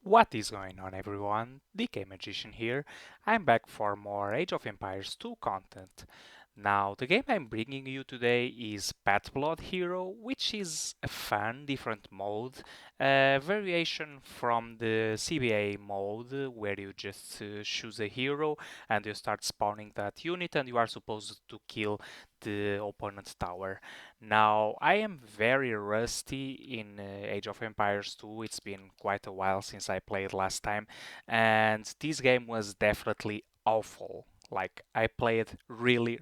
What is going on, everyone? DKmagician here. I'm back for more Age of Empires 2 content. Now, the game I'm bringing you today is Pet Blood Hero, which is a fun, different mode, a variation from the CBA mode, where you just choose a hero and you start spawning that unit and you are supposed to kill the opponent's tower. Now, I am very rusty in Age of Empires 2. It's been quite a while since I played last time, and this game was definitely awful. Like, I played really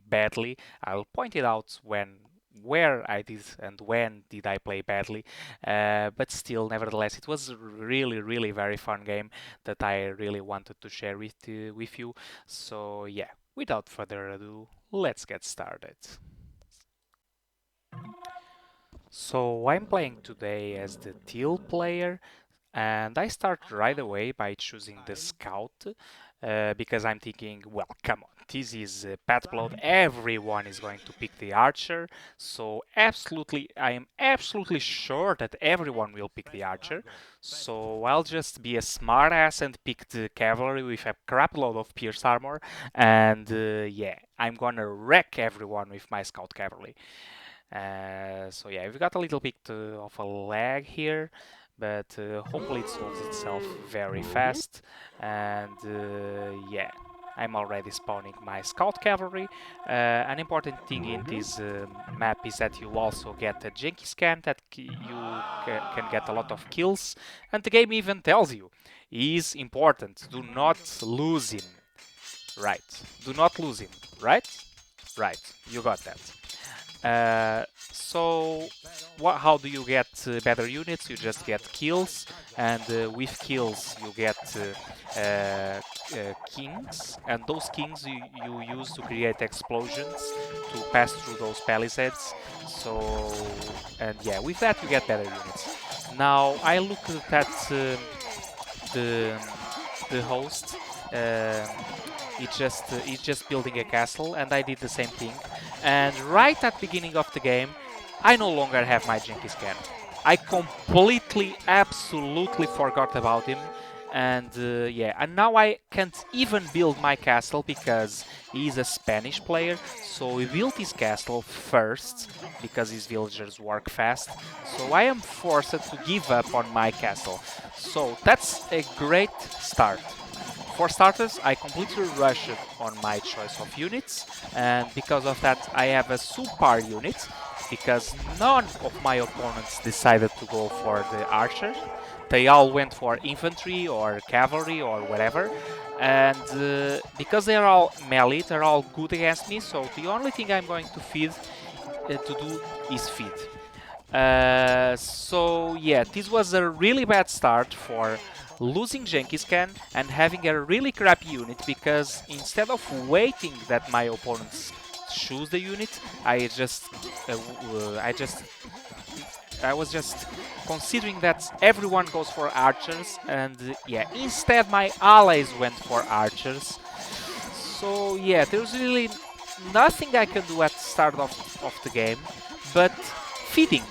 badly. I'll point it out where I did and when did I play badly, but still, nevertheless, it was really very fun game that I really wanted to share with you. So yeah, without further ado, let's get started. So I'm playing today as the teal player, and I start right away by choosing the scout because I'm thinking, well, come on, this is Pet Blood. Everyone is going to pick the archer, so I am absolutely sure that everyone will pick the archer. So I'll just be a smartass and pick the cavalry with a crap load of pierce armor, and yeah, I'm gonna wreck everyone with my scout cavalry. So yeah, we've got a little bit of a lag here, but hopefully it solves itself very fast. And yeah, I'm already spawning my scout cavalry. An important thing in this map is that you also get a Genki scan that can get a lot of kills, and the game even tells you is important. Do not lose him. Right. Do not lose him. Right? Right. You got that. So, how do you get better units? You just get kills, and with kills you get kings, and those kings you use to create explosions to pass through those palisades. So, and yeah, with that you get better units. Now, I looked at the the host. He's just building a castle, and I did the same thing. And right at the beginning of the game, I no longer have my Genghis Khan. I completely, absolutely forgot about him. And yeah, and now I can't even build my castle because he's a Spanish player. So he built his castle first because his villagers work fast. So I am forced to give up on my castle. So that's a great start. For starters, I completely rushed on my choice of units, and because of that I have a subpar unit, because none of my opponents decided to go for the archer. They all went for infantry or cavalry or whatever, and because they're all melee, they're all good against me, so the only thing I'm going to do is feed. So yeah, this was a really bad start for losing Genghis Khan and having a really crappy unit, because instead of waiting that my opponents choose the unit, I just I was just considering that everyone goes for archers, and yeah, instead my allies went for archers. So yeah, there's really nothing I can do at the start of the game, but feeding,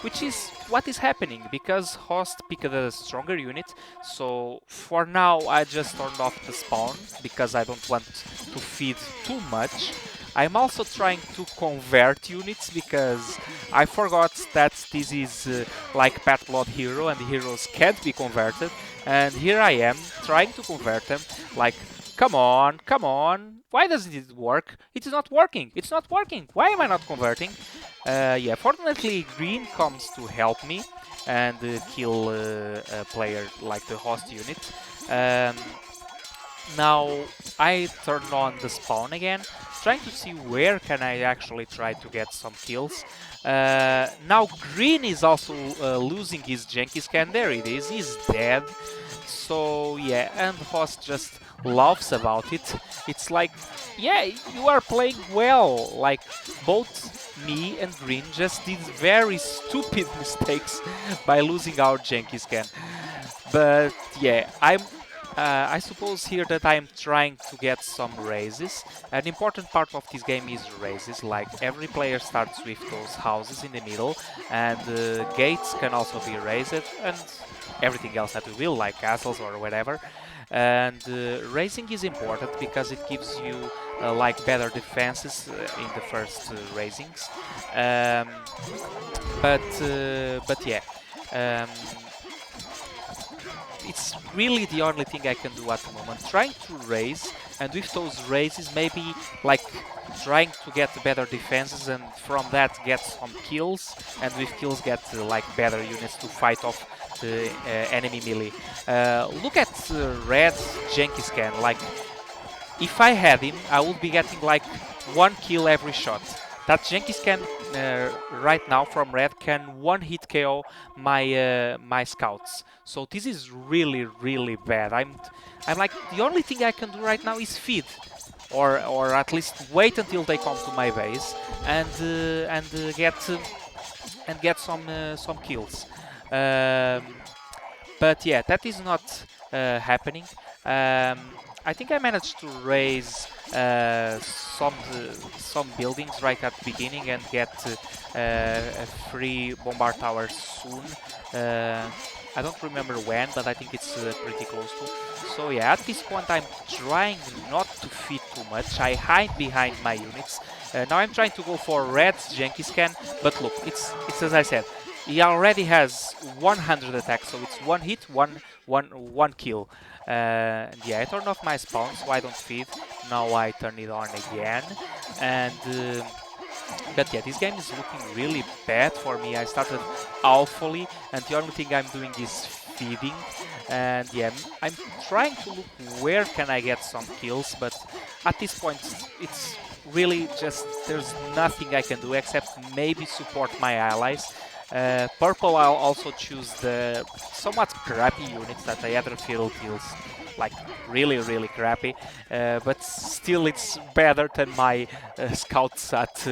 which is what is happening, because host picked a stronger unit. So for now I just turned off the spawn because I don't want to feed too much. I'm also trying to convert units because I forgot that this is like Pet Blood Hero and the heroes can't be converted, and here I am trying to convert them. Like, come on, come on, why doesn't it work? It is not working, it's not working, why am I not converting? Yeah, fortunately green comes to help me and kill a player like the host unit. Um, Now I turn on the spawn again, trying to see where can I actually try to get some kills. Now green is also losing his Genghis Khan. There it is, he's dead. So yeah, and host just laughs about it. It's like, yeah, you are playing well. Like, both me and green just did very stupid mistakes by losing our Genghis Khan. But yeah, I suppose here that I'm trying to get some raises. An important part of this game is raises, like every player starts with those houses in the middle, and gates can also be raised, and everything else that we will, like castles or whatever. And raising is important because it gives you like better defenses in the first raisings. Um, but yeah. Um, it's really the only thing I can do at the moment. Trying to raise, and with those raises maybe like trying to get better defenses, and from that get some kills, and with kills get like better units to fight off the enemy melee. Look at Red Genghis Khan, like if I had him I would be getting like 1 kill every shot. That Genghis Khan right now from Red can one-hit KO my scouts. So this is really bad. I'm like the only thing I can do right now is feed, or at least wait until they come to my base and get some kills. Um, but yeah, that is not happening. Um, I think I managed to raise some buildings right at the beginning and get a free bombard tower soon. I don't remember when, but I think it's pretty close to. So yeah, at this point I'm trying not to feed too much. I hide behind my units. Now I'm trying to go for red Genghis Khan, but look, it's as I said. He already has 100 attacks, so it's one hit, one kill. Yeah, I turned off my spawn, so I don't feed. Now I turn it on again, and but yeah, this game is looking really bad for me. I started awfully, and the only thing I'm doing is feeding. And yeah, I'm trying to look where can I get some kills, but at this point it's really just there's nothing I can do except maybe support my allies. Purple, I'll also choose the somewhat crappy units that the other field deals, like really crappy, but still it's better than my scouts at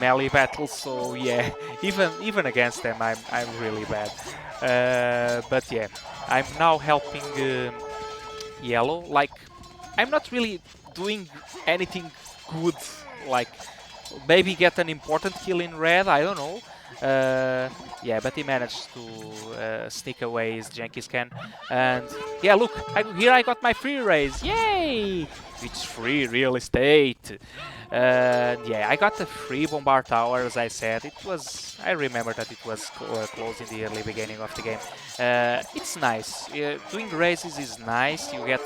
melee battles. So yeah, even against them, I'm really bad. But yeah, I'm now helping yellow. Like I'm not really doing anything good. Like maybe get an important kill in red. I don't know. Yeah, but he managed to sneak away his Genghis Khan. And yeah, look, here I got my free raise. Yay! It's free real estate. Yeah, I got the free bombard tower, as I said. I remember that it was close in the early beginning of the game. It's nice. Doing raises is nice. You get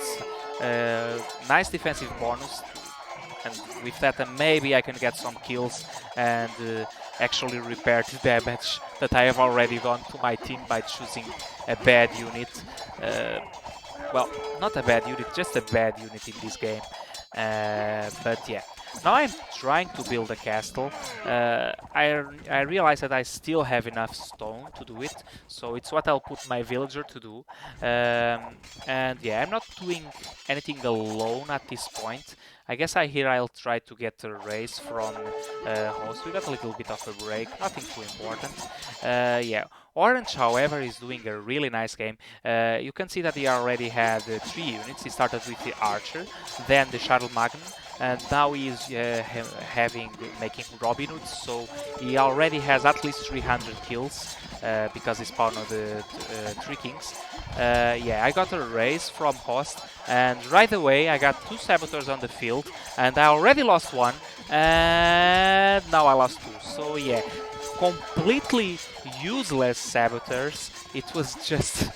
nice defensive bonus. And with that, maybe I can get some kills and actually repair the damage that I have already done to my team by choosing a bad unit. Well, not a bad unit, just a bad unit in this game. But yeah, now I'm trying to build a castle. I realize that I still have enough stone to do it, so it's what I'll put my villager to do. And yeah, I'm not doing anything alone at this point. I guess I'll try to get a raise from host. We got a little bit of a break, nothing too important. Yeah, Orange, however, is doing a really nice game. You can see that he already had 3 units. He started with the Archer, then the Charles Magnum, and now he is making Robin Hoods, so he already has at least 300 kills because he spawned on the 3 Kings. Yeah, I got a raise from host, and right away I got 2 saboteurs on the field, and I already lost 1, and now I lost 2. So yeah, completely useless saboteurs. It was just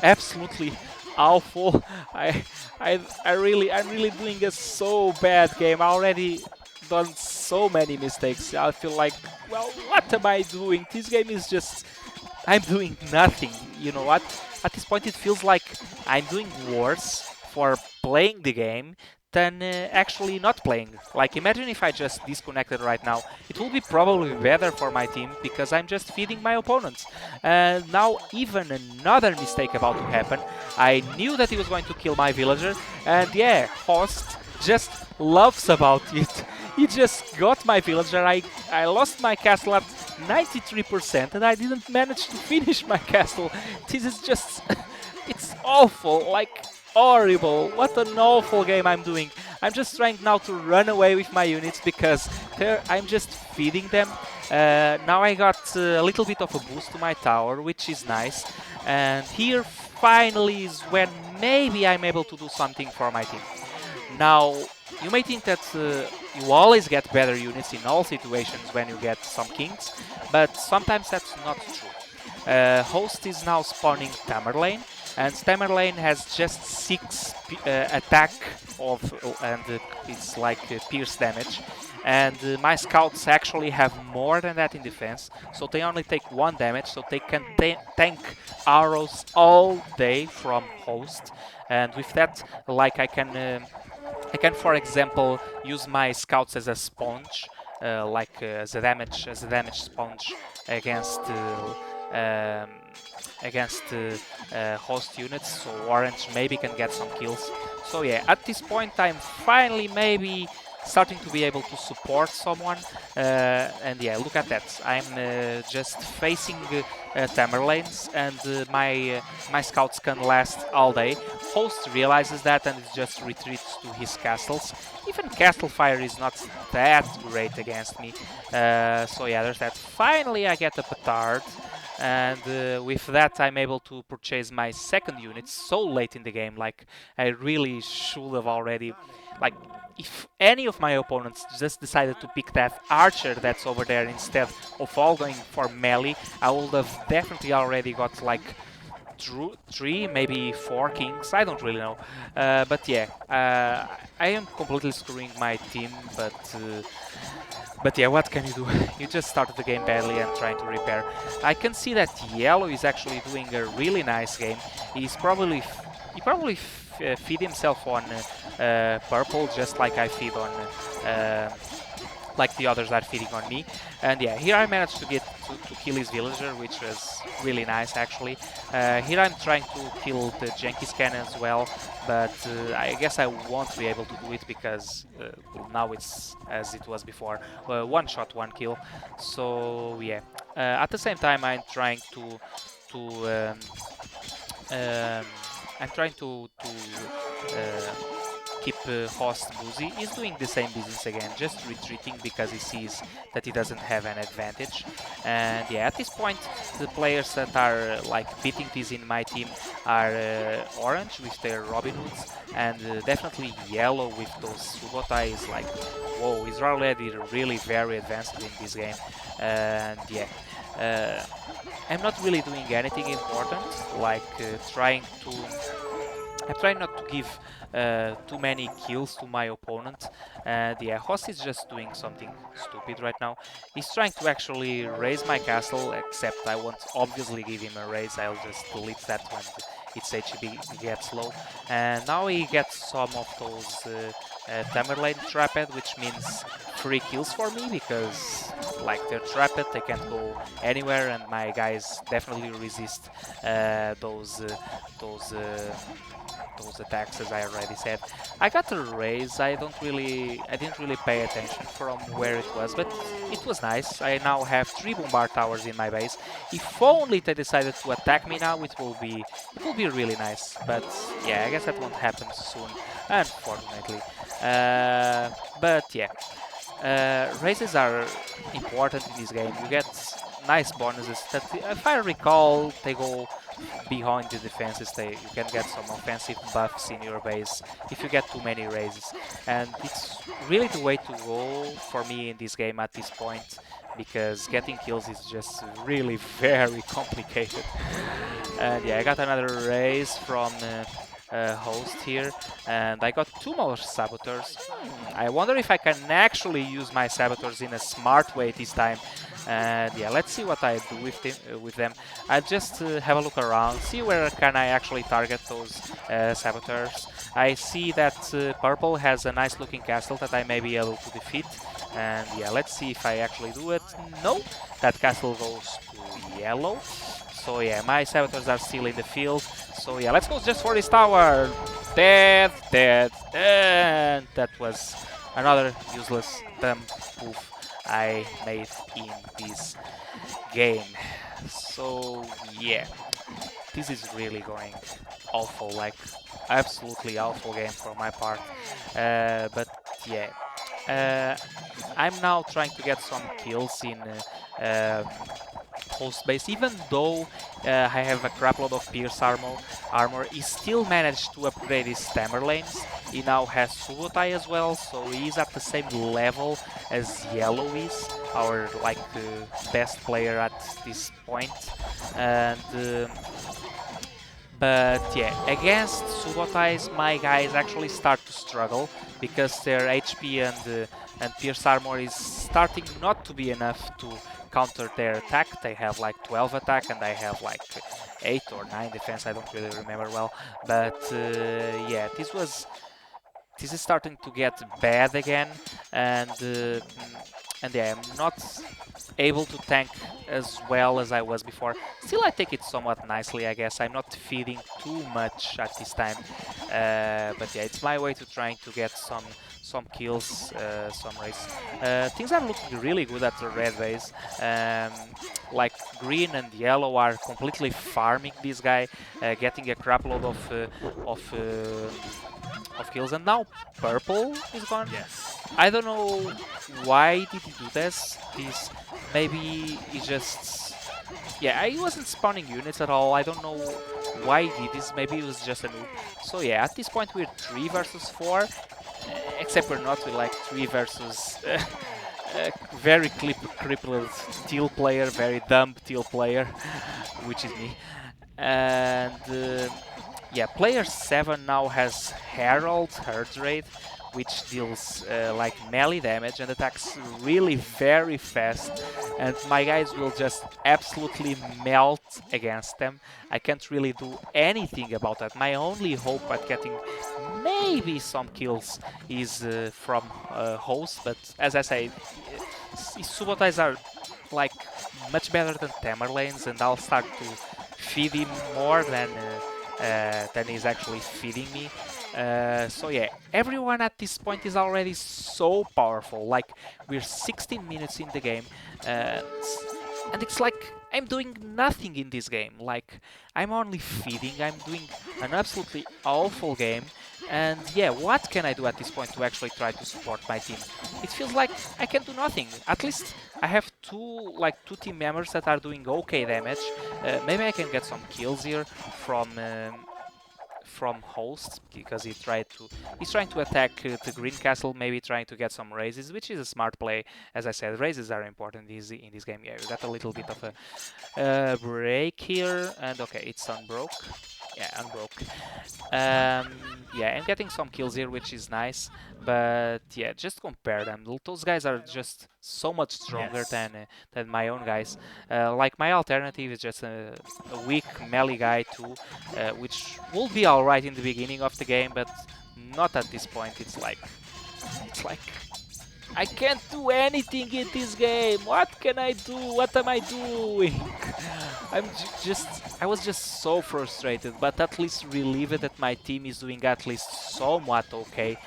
absolutely awful. I'm really doing a so bad game. I already done so many mistakes. I feel like, well, what am I doing? This game is just, I'm doing nothing. You know what? At this point it feels like I'm doing worse for playing the game than actually not playing. Like, imagine if I just disconnected right now. It will be probably better for my team because I'm just feeding my opponents. Now even another mistake about to happen. I knew that he was going to kill my villager, and yeah, host just loves about it. He just got my villager. I lost my castle at 93% and I didn't manage to finish my castle. This is just It's awful, like horrible. What an awful game I'm doing. I'm just trying now to run away with my units because I'm just feeding them. Now I got a little bit of a boost to my tower, which is nice. And here finally is when maybe I'm able to do something for my team. Now, you may think that you always get better units in all situations when you get some kings, but sometimes that's not true. Host is now spawning Tamerlane, and Tamerlane has just 6 attack and it's like pierce damage. And my scouts actually have more than that in defense, so they only take 1 damage, so they can tank arrows all day from Host. And with that, like I can, for example, use my scouts as a sponge, as a damage sponge against um, host units. So orange maybe can get some kills. So yeah, at this point I'm finally maybe starting to be able to support someone. And yeah, look at that. I'm just facing Tamerlanes, and my scouts can last all day. Host realizes that and just retreats to his castles. Even Castle Fire is not that great against me. So yeah, there's that. Finally I get a Petard. And with that I'm able to purchase my second unit so late in the game. Like, I really should have already... Like, if any of my opponents just decided to pick that archer that's over there instead of all going for melee, I would have definitely already got like 3, maybe 4 kings, I don't really know. But yeah, I am completely screwing my team, but yeah, what can you do? You just started the game badly and trying to repair. I can see that yellow is actually doing a really nice game. He probably feed himself on purple, just like I feed on like the others are feeding on me. And yeah, here I managed to get to kill his villager, which was really nice actually. Here I'm trying to kill the Genghis Khan as well, but I guess I won't be able to do it because now it's as it was before, 1 shot, 1 kill. So yeah, at the same time to um, um, I'm trying to keep Host busy. He's doing the same business again, just retreating because he sees that he doesn't have an advantage. And yeah, at this point, the players that are like beating this in my team are orange with their Robin Hoods, and definitely yellow with those Subotai. Is like, whoa, he's already really very advanced in this game. And yeah, I'm not really doing anything important, like I'm trying not to give too many kills to my opponent. And yeah, Host is just doing something stupid right now. He's trying to actually raise my castle, except I won't obviously give him a raise. I'll just delete that when its HP gets low. And now he gets some of those Tamerlane Trapped, which means 3 kills for me, because like they're trapped, they can't go anywhere, and my guys definitely resist those attacks, as I already said. I got a raise. I didn't really pay attention from where it was, but it was nice. I now have 3 bombard towers in my base. If only they decided to attack me now, it will be really nice. But yeah, I guess that won't happen soon, unfortunately. But yeah, raises are important in this game. You get nice bonuses that, if I recall, they go behind the defenses. You can get some offensive buffs in your base if you get too many raises, and it's really the way to go for me in this game at this point, because getting kills is just really very complicated. And yeah, I got another raise from Host here, and I got 2 more saboteurs. I wonder if I can actually use my saboteurs in a smart way this time. And yeah, let's see what I do with them. I'll just have a look around, see where can I actually target those saboteurs. I see that purple has a nice looking castle that I may be able to defeat. And yeah, let's see if I actually do it. No, that castle goes to yellow. So yeah, my saboteurs are still in the field. So yeah, let's go just for this tower. Dead, dead, and that was another useless dumb move I made in this game. So yeah, this is really going awful, like absolutely awful game for my part. But yeah, I'm now trying to get some kills in host base. Even though I have a crapload of Pierce armor, he still managed to upgrade his Tamerlanes. He now has Subotai as well, so he's at the same level as Yellow is, our like best player at this point. And but yeah, against Subotai's, my guys actually start to struggle because their HP and Pierce Armor is starting not to be enough to counter their attack. They have like 12 attack and I have like 8 or 9 defense, I don't really remember well. But yeah, this is starting to get bad again, and yeah, I'm not able to tank as well as I was before. Still, I take it somewhat nicely, I guess. I'm not feeding too much at this time, but yeah, it's my way to trying to get some kills, some race. Things are looking really good at the red base. Like green and yellow are completely farming this guy, getting a crapload of kills, and now purple is gone. Yes. I don't know why did he do this. Maybe he just, yeah, he wasn't spawning units at all. I don't know why he did this. Maybe it was just a noob. So yeah, at this point we're 3 versus 4, except we're not. We're like 3 versus very crippled teal player, very dumb teal player, which is me. And yeah, player 7 now has Herald, Herd Raid, which deals like melee damage and attacks really very fast, and my guys will just absolutely melt against them. I can't really do anything about that. My only hope at getting maybe some kills is from host, but as I say, Subotais are like much better than Tamerlanes, and I'll start to feed him more than he's actually feeding me. So yeah, everyone at this point is already so powerful. Like, we're 16 minutes in the game, and it's like I'm doing nothing in this game. Like, I'm only feeding, I'm doing an absolutely awful game. And yeah, what can I do at this point to actually try to support my team? It feels like I can do nothing. At least I have two team members that are doing okay damage. Maybe I can get some kills here from host, because he's trying to attack the green castle, maybe trying to get some raises, which is a smart play. As I said, raises are important in this game. Yeah, we got a little bit of a break here, and okay, it's unbroke. Yeah, unbroke. Yeah, I'm getting some kills here, which is nice. But yeah, just compare them. Those guys are just so much stronger than my own guys. Like, my alternative is just a weak melee guy too, which will be alright in the beginning of the game, but not at this point. It's like I can't do anything in this game. What can I do? What am I doing? I was just so frustrated, but at least relieved that my team is doing at least somewhat okay.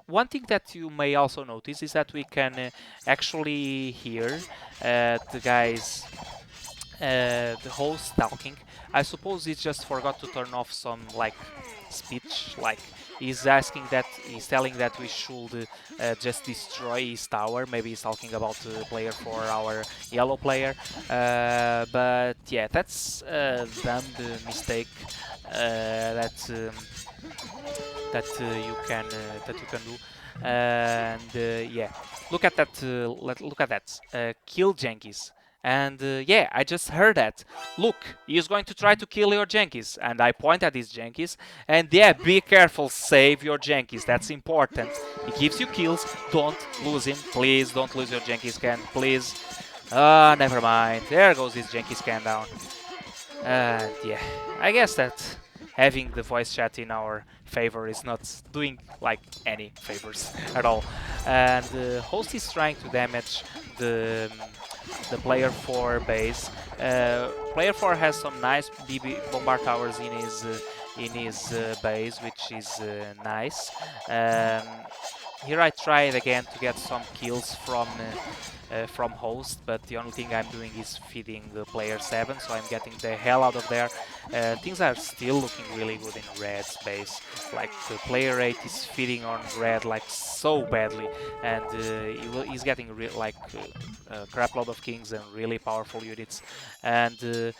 One thing that you may also notice is that we can actually hear the guys, the host talking. I suppose he just forgot to turn off some like speech, like he's telling that we should just destroy his tower. Maybe he's talking about the player for our yellow player, but yeah, that's a dumb mistake that you can do. And yeah, look at that. Look at that. Kill Jenkins. And yeah, I just heard that. Look, he's going to try to kill your Jenkins. And I point at his Jenkins. And yeah, be careful, save your Jenkins. That's important. He gives you kills. Don't lose him. Please don't lose your Jenkins can. Please. Never mind. There goes his Jenkins can down. And yeah, I guess that having the voice chat in our favor is not doing like any favors at all. And the host is trying to damage the player 4 base. Player 4 has some nice BB bombard towers in his base, which is nice. here I tried again to get some kills from host, but the only thing I'm doing is feeding player 7, so I'm getting the hell out of there. Things are still looking really good in red's base. Like player 8 is feeding on red like so badly, and he's getting like a crap load of kings and really powerful units. And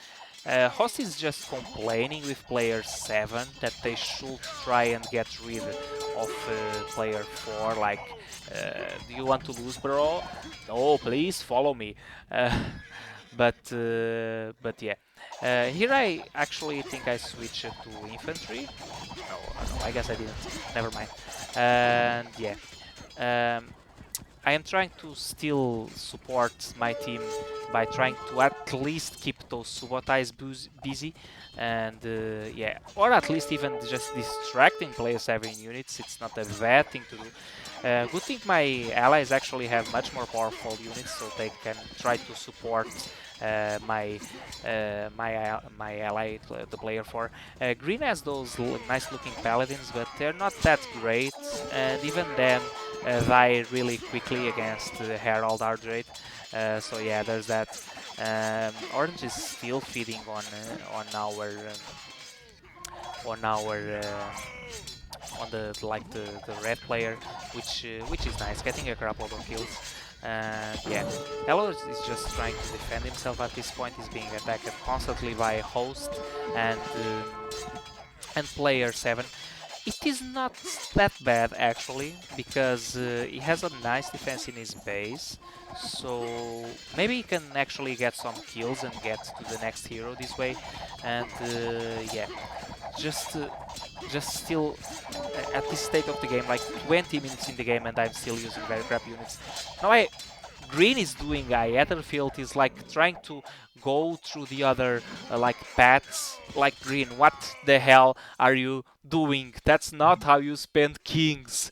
Host is just complaining with player 7 that they should try and get rid of player 4, like, do you want to lose, bro? No, please follow me. Uh, but yeah. Here I actually think I switched to infantry. No, I guess I didn't. Never mind. And yeah. Um, I am trying to still support my team by trying to at least keep those Subotais busy, and yeah, or at least even just distracting player 7 units. It's not a bad thing to do. Good thing my allies actually have much more powerful units, so they can try to support my ally, the player 4. Green has those nice looking paladins, but they're not that great, and even then die really quickly against Herald Ardrate. So yeah, there's that. Orange is still feeding on our on the the red player, which is nice, getting a couple of kills. And yeah, Elo is just trying to defend himself at this point. He's being attacked constantly by host and player 7. It is not that bad actually, because he has a nice defense in his base, so maybe he can actually get some kills and get to the next hero this way. And yeah, just uh, just still at this state of the game, like 20 minutes in the game, and I'm still using very crap units. Now Green is doing Aetherfield is like trying to go through the other like paths. Like, Green, what the hell are you doing? That's not how you spend kings.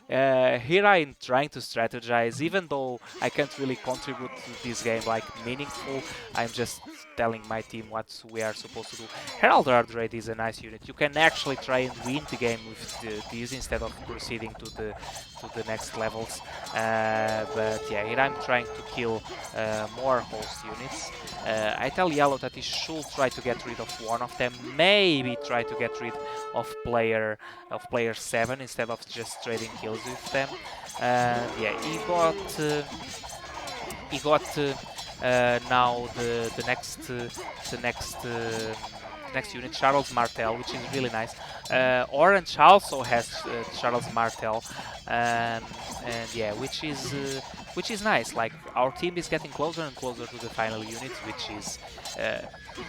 Here I'm trying to strategize, even though I can't really contribute to this game like meaningful. I'm just telling my team what we are supposed to do. Herald Ardrade is a nice unit. You can actually try and win the game with these instead of proceeding to the next levels. But yeah, here I'm trying to kill more host units. I tell Yellow that he should try to get rid of one of them, maybe try to get rid of player 7 instead of just trading kills with them. Yeah, he got now the next unit, Charles Martel, which is really nice. Orange also has Charles Martel, and yeah, which is nice. Like, our team is getting closer and closer to the final unit, which is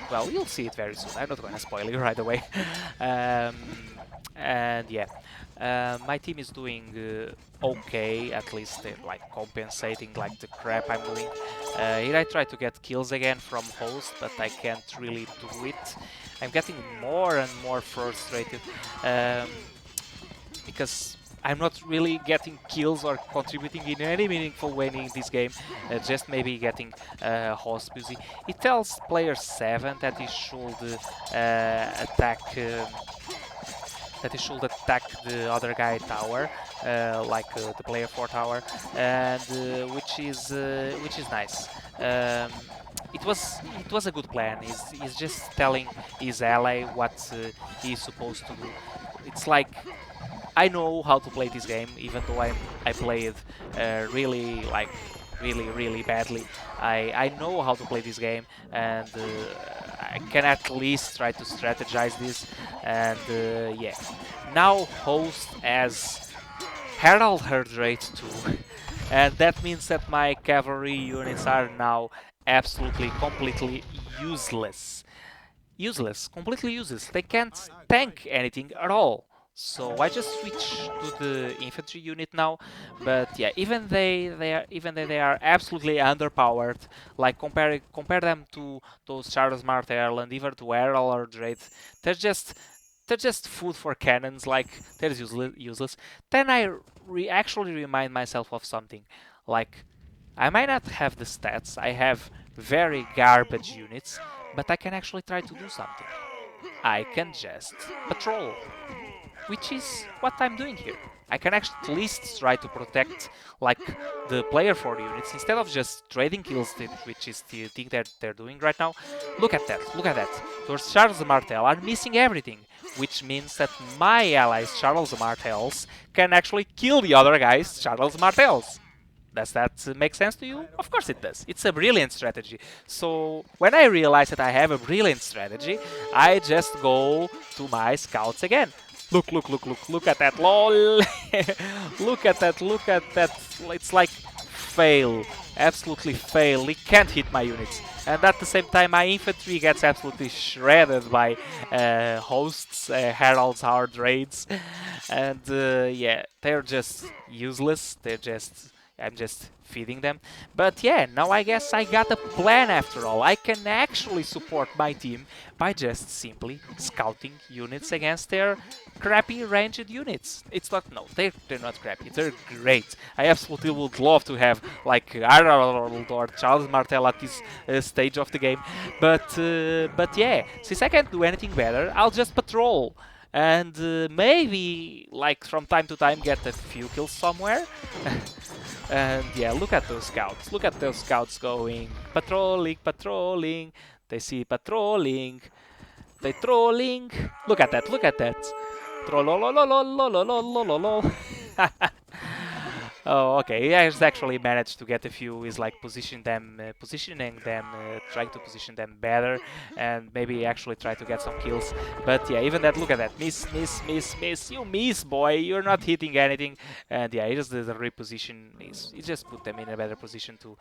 well, you'll see it very soon. I'm not going to spoil you right away. um, and yeah, my team is doing okay, at least they're like compensating like the crap I'm doing. Here I try to get kills again from host, but I can't really do it. I'm getting more and more frustrated because I'm not really getting kills or contributing in any meaningful way in this game, just maybe getting host busy. It tells player 7 that he should attack the other guy tower, the player 4 tower, and which is nice. It was a good plan. He's just telling his ally what he's supposed to do. It's like, I know how to play this game, even though I play it really badly. I know how to play this game, and I can at least try to strategize this. And yeah, now host as Herald Herd Rate 2, and that means that my cavalry units are now absolutely completely useless. Completely useless. They can't tank anything at all. So I just switch to the infantry unit now. But yeah, even they are absolutely underpowered. Like, compare them to those Charles Martel and even to Errol or Drake. They're just food for cannons. Like, they're useless. Then I actually remind myself of something. Like, I might not have the stats. I have very garbage units, but I can actually try to do something. I can just patrol. which is what I'm doing here. I can actually at least try to protect like the player for units instead of just trading kills, which is the thing that they're doing right now. Look at that, look at that. Those Charles Martel are missing everything, which means that my allies Charles Martels can actually kill the other guys Charles Martels. Does that make sense to you? Of course it does. It's a brilliant strategy. So when I realize that I have a brilliant strategy, I just go to my scouts again. Look, look, look, look, look at that, lol. Look at that, look at that. It's like fail, absolutely fail. It can't hit my units. And at the same time, my infantry gets absolutely shredded by hosts, heralds, hard raids. And yeah, they're just useless. I'm just feeding them. But yeah, now I guess I got a plan after all. I can actually support my team by just simply scouting units against their crappy ranged units. It's not, no, they're not crappy, they're great. I absolutely would love to have like Arnold or Charles Martel at this stage of the game. But yeah, since I can't do anything better, I'll just patrol. And maybe, like, from time to time get a few kills somewhere. And yeah, look at those scouts. Look at those scouts going. Patrolling, patrolling. They see patrolling. They trolling. Look at that, look at that. Trollololololololololol. Oh, okay. He has actually managed to get a few. Is like positioning them, trying to position them better, and maybe actually try to get some kills. But yeah, even that. Look at that. Miss, miss, miss, miss. You miss, boy. You're not hitting anything. And yeah, he just did the reposition. He just put them in a better position to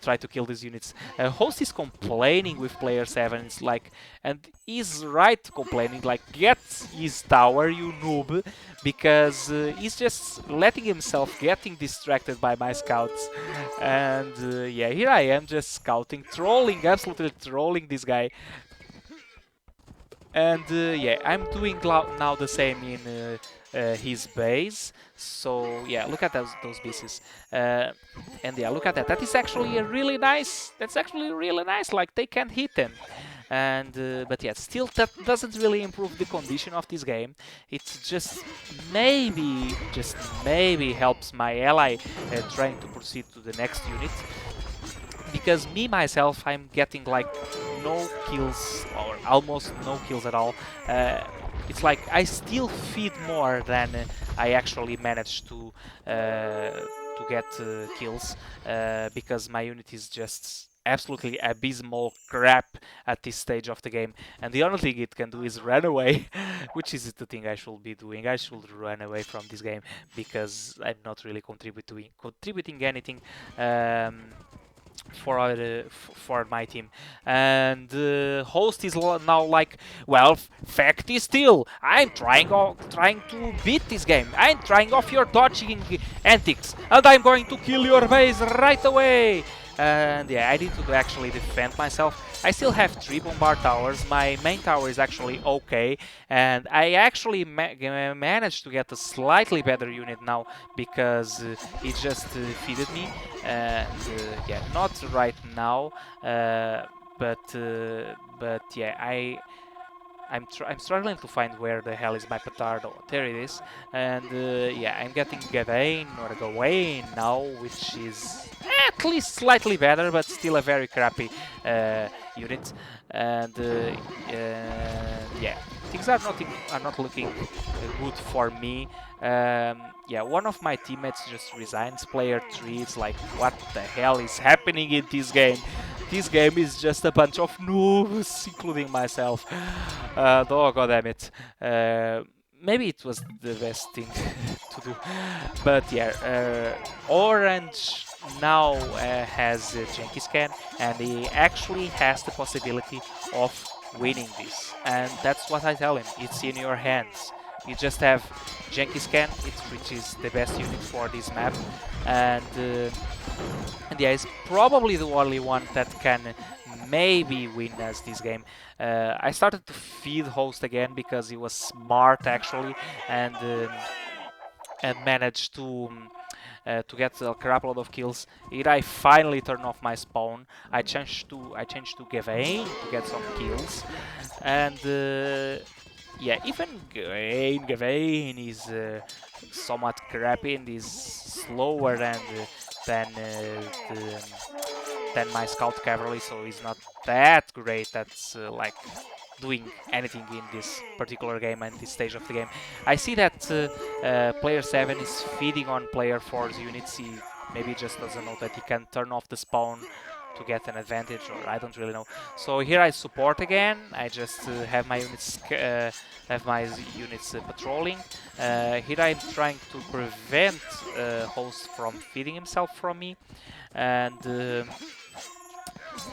try to kill these units. Host is complaining with player 7. It's like, and he's right complaining. Like, get his tower, you noob, because he's just letting himself getting distracted by my scouts. And yeah, here I am just scouting, trolling, absolutely trolling this guy. And yeah, I'm doing now the same in his base. So yeah, look at those pieces. And yeah, look at that. That is actually a really nice. That's actually really nice. Like, they can't hit them. And but yeah, still that doesn't really improve the condition of this game. It's just maybe helps my ally trying to proceed to the next unit. Because me myself, I'm getting like no kills or almost no kills at all. It's like I still feed more than I actually manage to get kills because my unit is just absolutely abysmal crap at this stage of the game, and the only thing it can do is run away, which is the thing I should be doing. I should run away from this game because I'm not really contributing anything. For my team. And host is now like, well, fact is still, I'm trying to beat this game. I'm trying off your dodging antics, and I'm going to kill your base right away. And yeah, I need to actually defend myself. I still have 3 bombard towers. My main tower is actually okay, and I actually managed to get a slightly better unit now because it just feeded me. And yeah, not right now, but yeah, I'm struggling to find where the hell is my petardo. There it is. And yeah, I'm getting Gawain or Gawain now, which is at least slightly better, but still a very crappy unit. And yeah, things are not looking good for me. Yeah, one of my teammates just resigns. Player 3. It's like, what the hell is happening in this game? This game is just a bunch of noobs, including myself. Oh, god damn it. Maybe it was the best thing to do. But yeah, Orange now has Genghis Khan, and he actually has the possibility of winning this. And that's what I tell him. It's in your hands. You just have Genghis Khan, which is the best unit for this map. And yeah, it's probably the only one that can maybe win us this game. I started to feed host again because he was smart actually, and managed to get a crap load of kills. Here I finally turn off my spawn. I changed to Gawain to get some kills, and yeah, even Gawain is somewhat crappy and is slower the, than my scout cavalry, so he's not that great. That's like doing anything in this particular game and this stage of the game. I see that player 7 is feeding on player 4's units. He maybe just doesn't know that he can turn off the spawn to get an advantage, or I don't really know. So here I support again. I just have my units patrolling. Here I'm trying to prevent host from feeding himself from me, and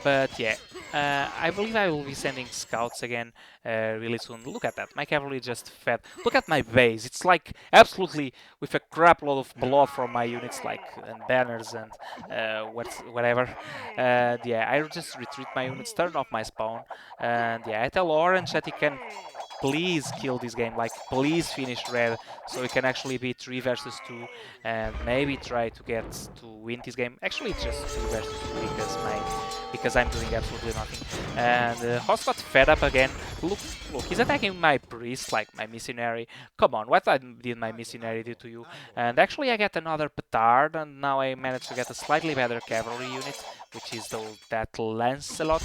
but yeah, I believe I will be sending scouts again really soon. Look at that, my cavalry just fed. Look at my base, it's like absolutely with a crap load of blood from my units, like and banners and whatever. And yeah, I just retreat my units, turn off my spawn, and yeah, I tell Orange that he can please kill this game, like please finish red so we can actually be 3 versus 2 and maybe try to get to win this game. Actually it's just 2 versus 2 because I'm doing absolutely nothing. And Hoss got fed up again. Look, he's attacking my priest, like my missionary. Come on, what did my missionary do to you? And actually I get another petard, and now I managed to get a slightly better cavalry unit, which is that Lancelot.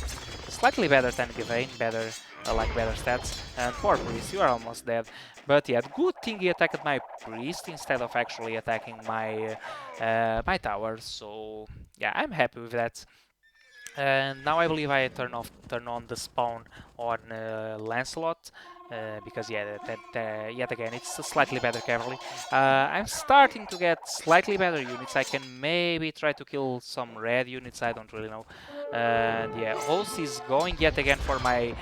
Slightly better than Gawain, like better stats. And poor priest, you are almost dead. But yeah, good thing he attacked my priest instead of actually attacking my tower. So yeah, I'm happy with that. And now I believe I turn on the spawn on Lancelot. Because yeah, yet again it's a slightly better cavalry. I'm starting to get slightly better units. I can maybe try to kill some red units, I don't really know. And yeah, Host is going yet again for my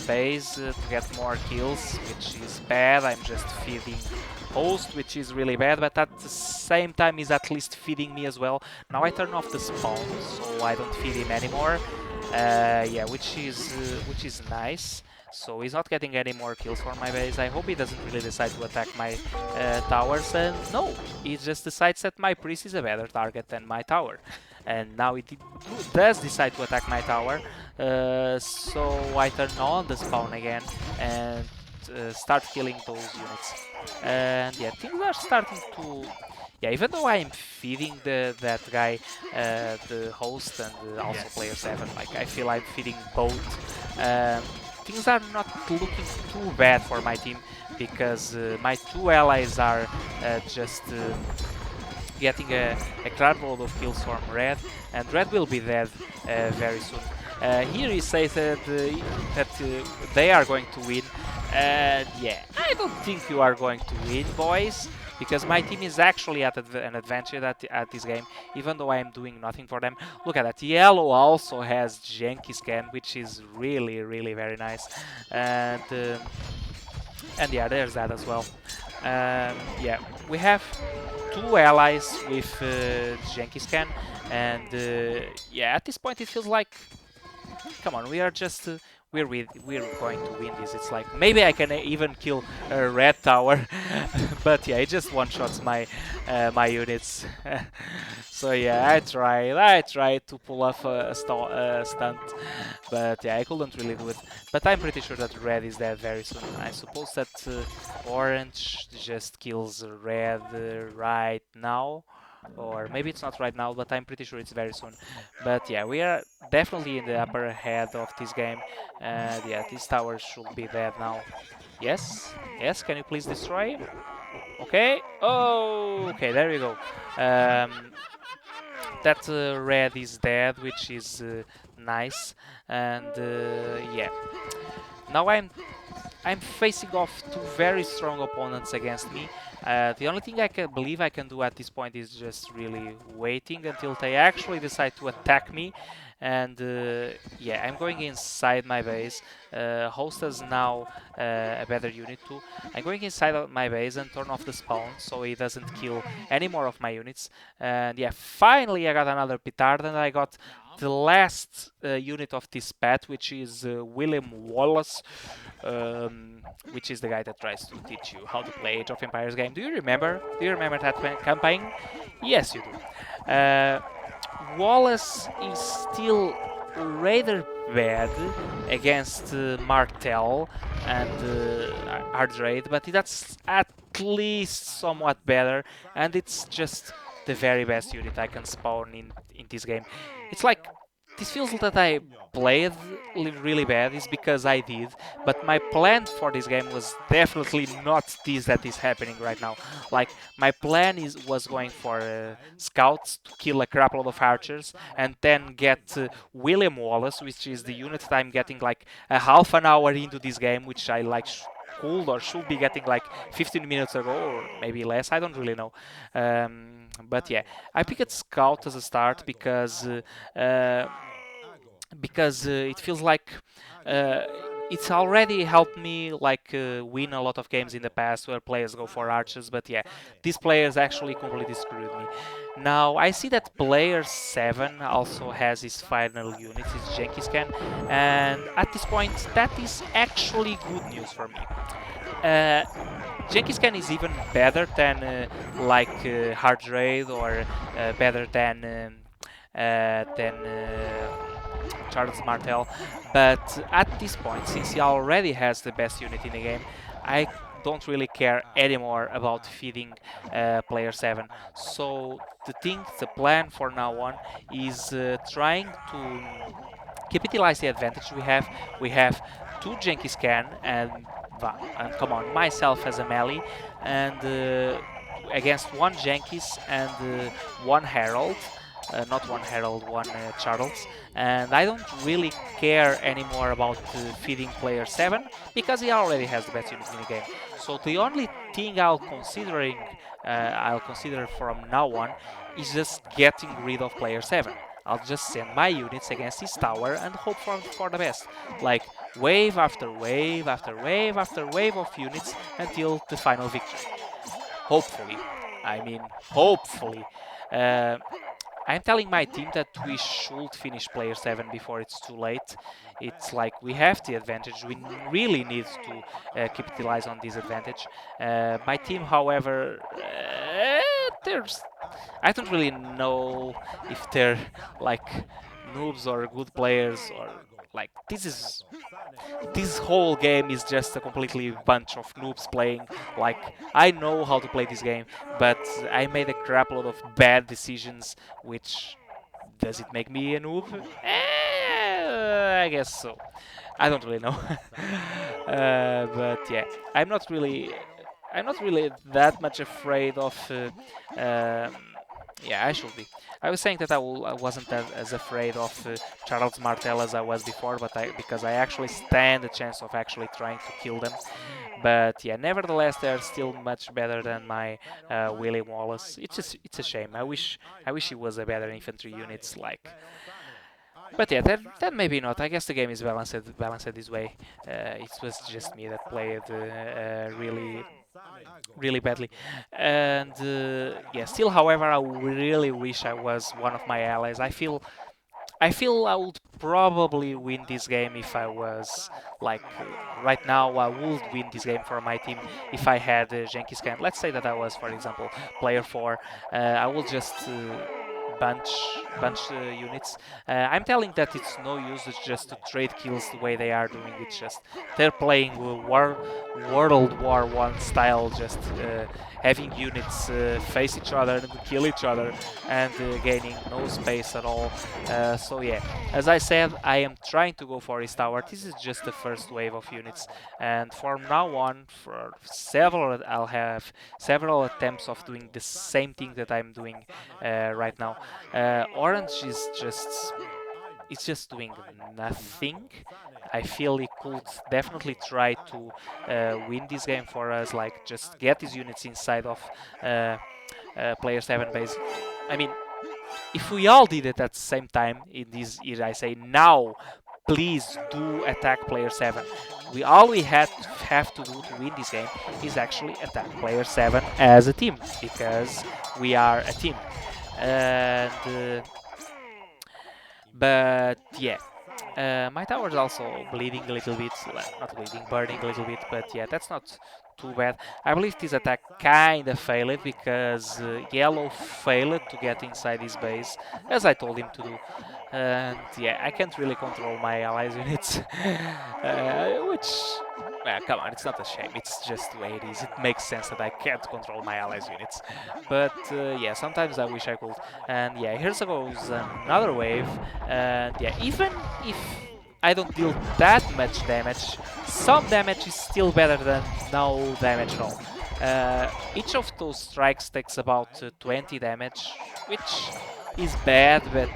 base to get more kills, which is bad. I'm just feeding Host, which is really bad, but at the same time he's at least feeding me as well. Now I turn off the spawn, so I don't feed him anymore. Yeah, which is nice. So he's not getting any more kills for my base. I hope he doesn't really decide to attack my towers. And no, he just decides that my priest is a better target than my tower. And now it does decide to attack my tower. So I turn on the spawn again and start killing those units. And yeah, things are starting to... Yeah, even though I'm feeding that guy, the host, and also player 7, like I feel I'm feeding both. Things are not looking too bad for my team because my 2 allies are just getting a crowd load of kills from red, and red will be dead very soon. Here he says that they are going to win. Yeah, I don't think you are going to win, boys, because my team is actually at an advantage at this game, even though I am doing nothing for them. Look at that. Yellow also has Genki scan, which is really, really very nice. And yeah, there's that as well. Yeah, we have 2 allies with Genki scan, and yeah, at this point it feels like, come on, we are just we're going to win this. It's like maybe I can even kill a red tower, but yeah, it just one-shots my my units. So yeah, I tried to pull off a stunt, but yeah, I couldn't really do it. But I'm pretty sure that red is dead very soon. I suppose that orange just kills red right now. Or maybe it's not right now, but I'm pretty sure it's very soon. But yeah, we are definitely in the upper head of this game. And yeah, this tower should be dead now. Yes? Yes, can you please destroy? Okay. Oh, okay, there we go. That red is dead, which is nice. And yeah. Now I'm facing off 2 very strong opponents against me. The only thing I believe I can do at this point is just really waiting until they actually decide to attack me. And yeah, I'm going inside my base. Host has now a better unit too. I'm going inside of my base and turn off the spawn so he doesn't kill any more of my units. And yeah, finally I got another petard, and I got the last unit of this pet, which is William Wallace, which is the guy that tries to teach you how to play Age of Empires game. Do you remember? Do you remember that campaign? Yes, you do. Wallace is still rather bad against Martel and Ardrade, but that's at least somewhat better, and it's just the very best unit I can spawn in this game. It's like this feels that I played really bad is because I did, but my plan for this game was definitely not this that is happening right now. Like my plan was going for scouts to kill a crap load of archers and then get William Wallace, which is the unit that I'm getting like a half an hour into this game, which I like could or should be getting like 15 minutes ago or maybe less. I don't really know. But yeah, I picked Scout as a start uh, because it feels like uh, it's already helped me like win a lot of games in the past where players go for archers, but yeah, these players actually completely screwed me. Now I see that player 7 also has his final unit, his Jenkins can, and at this point that is actually good news for me. uh, Jenkins can is even better than Hard Raid or better than Charles Martel, but at this point, since he already has the best unit in the game, I don't really care anymore about feeding player 7. So the plan for now on is trying to capitalize the advantage we have. We have two Jenkins can and come on, myself as a melee, and against one Jenkins and one Herald. Not one Herald, one Charles. And I don't really care anymore about feeding player 7 because he already has the best unit in the game. So the only thing I'll consider from now on is just getting rid of player 7. I'll just send my units against his tower and hope for the best. Like wave after wave after wave after wave of units until the final victory. Hopefully. I mean, hopefully. Uh, I'm telling my team that we should finish player 7 before it's too late. It's like we have the advantage. We really need to capitalize on this advantage. My team, however, there's I don't really know if they're like noobs or good players or like this whole game is just a completely bunch of noobs playing. Like I know how to play this game, but I made a crap load of bad decisions, which does it make me a noob? I guess so. I don't really know. But yeah, I'm not really I'm not really that much afraid of. Um, yeah, I should be. I was saying that I wasn't as afraid of Charles Martel as I was before, but because I actually stand a chance of actually trying to kill them. But yeah, nevertheless, they're still much better than my William Wallace. It's a shame. I wish he was a better infantry units like. But yeah, that maybe not. I guess the game is balanced this way. It was just me that played really badly. And yeah, still, however, I really wish I was one of my allies. I feel I would probably win this game if I was like right now. I would win this game for my team if I had Jenkins Khan. Let's say that I was, for example, player 4. I will just bunch units. I'm telling that it's no use just to trade kills the way they are doing. It's just they're playing World War One style, just having units face each other and kill each other and gaining no space at all. So yeah, as I said, I am trying to go for his tower. This is just the first wave of units, and from now on, I'll have several attempts of doing the same thing that I'm doing right now. Orange is just doing nothing. I feel he could definitely try to win this game for us, like just get his units inside of player 7 base. I mean, if we all did it at the same time in this era, I say now, please do attack player 7. Have to do to win this game is actually attack player 7 as a team, because we are a team. And but yeah, My tower is also bleeding a little bit, not bleeding, burning a little bit, but yeah, that's not too bad. I believe this attack kinda failed because yellow failed to get inside his base, as I told him to do. And yeah, I can't really control my allies units, which, well, come on, it's not a shame, it's just the way it is. It makes sense that I can't control my allies units. But yeah, sometimes I wish I could. And yeah, here goes another wave. And yeah, even if I don't deal that much damage, some damage is still better than no damage at all. Each of those strikes takes about 20 damage, which is bad, but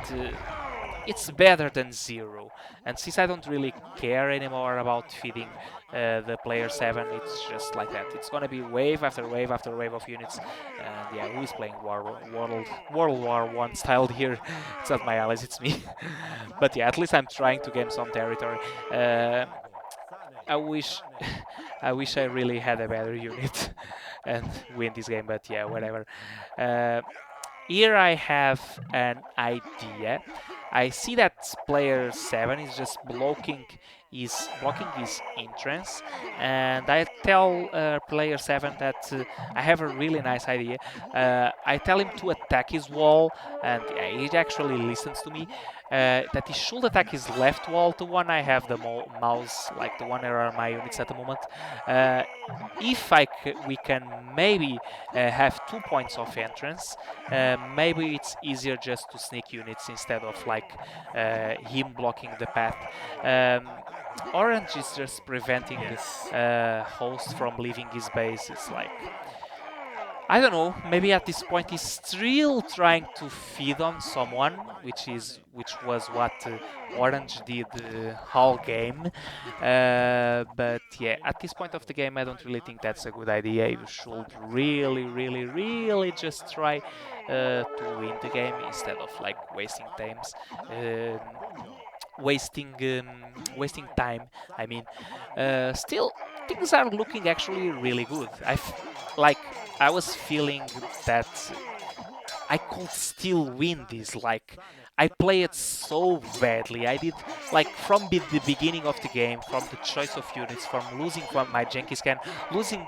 it's better than 0. And since I don't really care anymore about feeding the player 7, it's just like that. It's gonna be wave after wave after wave of units. And yeah, who is playing World War 1 styled here? It's not my allies, it's me. But yeah, at least I'm trying to gain some territory. I wish I wish I really had a better unit and win this game, but yeah, whatever. Uh, Here I have an idea. I see that player 7 is just blocking his entrance, and I tell player 7 that I have a really nice idea. I tell him to attack his wall, and yeah, he actually listens to me. That he should attack his left wall, the one I have the mouse, like the one where are my units at the moment. If we can maybe have 2 points of entrance, maybe it's easier just to sneak units instead of like him blocking the path. Orange is just preventing host from leaving his base. It's like, I don't know, maybe at this point he's still trying to feed on someone, which was what Orange did whole game. But yeah, at this point of the game, I don't really think that's a good idea. You should really just try to win the game instead of like wasting times. Wasting time. I mean, still things are looking actually really good. Like I was feeling that I could still win this. Like I play it so badly. I did like from the beginning of the game, from the choice of units, from losing from my Genghis Khan, losing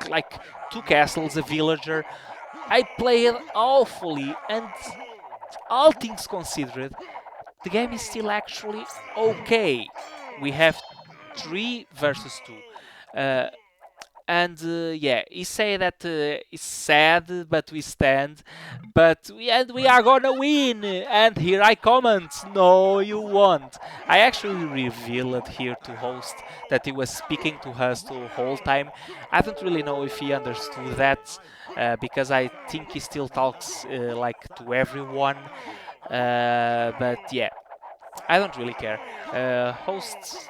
like 2 castles, a villager. I played awfully, and all things considered, the game is still actually okay. We have 3 versus 2. And yeah, he say that it's sad, but we stand, and we are gonna win. And here I comment, no, you won't. I actually revealed here to host that he was speaking to us the whole time. I don't really know if he understood that, because I think he still talks like to everyone. But yeah, I don't really care. Host